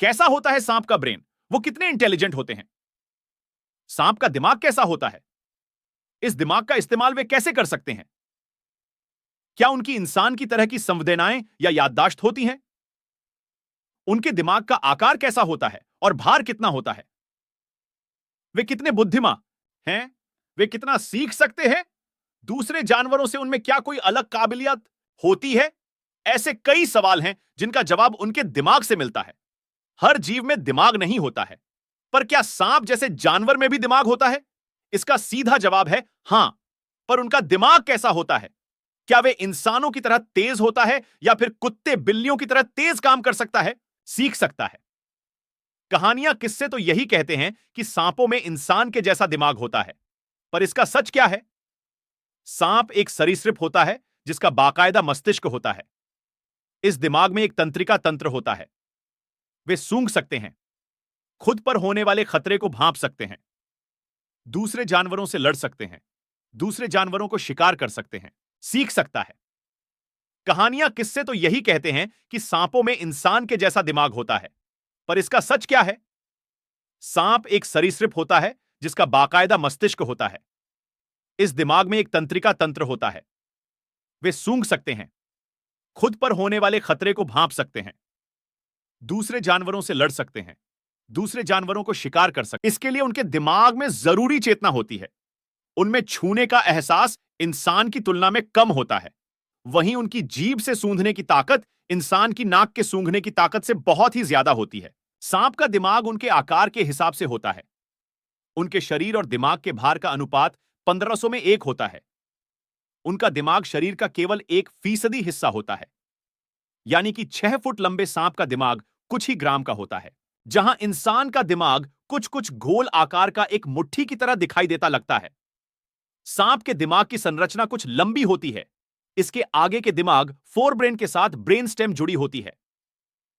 कैसा होता है सांप का ब्रेन? वो कितने इंटेलिजेंट होते हैं? सांप का दिमाग कैसा होता है? इस दिमाग का इस्तेमाल वे कैसे कर सकते हैं? क्या उनकी इंसान की तरह की संवेदनाएं या याददाश्त होती हैं? उनके दिमाग का आकार कैसा होता है और भार कितना होता है? वे कितने बुद्धिमान हैं? वे कितना सीख सकते हैं? दूसरे जानवरों से उनमें क्या कोई अलग काबिलियत होती है? ऐसे कई सवाल हैं जिनका जवाब उनके दिमाग से मिलता है। हर जीव में दिमाग नहीं होता है, पर क्या सांप जैसे जानवर में भी दिमाग होता है? इसका सीधा जवाब है हां। पर उनका दिमाग कैसा होता है? क्या वे इंसानों की तरह तेज होता है या फिर कुत्ते बिल्लियों की तरह तेज काम कर सकता है, सीख सकता है? कहानियां किस्से तो यही कहते हैं कि सांपों में इंसान के जैसा दिमाग होता है, पर इसका सच क्या है? सांप एक सरीसृप होता है जिसका बाकायदा मस्तिष्क होता है। इस दिमाग में एक तंत्रिका तंत्र होता है। वे सूंघ सकते हैं, खुद पर होने वाले खतरे को भांप सकते हैं, दूसरे जानवरों से लड़ सकते हैं, दूसरे जानवरों को शिकार कर सकते हैं, सीख सकता है। कहानियां किस्से तो यही कहते हैं कि सांपों में इंसान के जैसा दिमाग होता है, पर इसका सच क्या है? सांप एक सरीसृप होता है जिसका बाकायदा मस्तिष्क होता है। इस दिमाग में एक तंत्रिका तंत्र होता है। वे सूंघ सकते हैं, खुद पर होने वाले खतरे को भांप सकते हैं, दूसरे जानवरों से लड़ सकते हैं, दूसरे जानवरों को शिकार कर सकते हैं। इसके लिए उनके दिमाग में जरूरी चेतना होती है। उनमें छूने का एहसास इंसान की तुलना में कम होता है। वहीं उनकी जीभ से सूंघने की ताकत इंसान की नाक के सूंघने की ताकत से बहुत ही ज्यादा होती है। सांप का दिमाग उनके आकार के हिसाब से होता है। उनके शरीर और दिमाग के भार का अनुपात 1500 में 1 होता है। उनका दिमाग शरीर का केवल 1% हिस्सा होता है, यानी कि 6 फुट लंबे सांप का दिमाग कुछ ही ग्राम का होता है। जहां इंसान का दिमाग कुछ कुछ गोल आकार का एक मुट्ठी की तरह दिखाई देता लगता है, सांप के दिमाग की संरचना कुछ लंबी होती है। इसके आगे के दिमाग फोरब्रेन के साथ ब्रेन स्टेम जुड़ी होती है।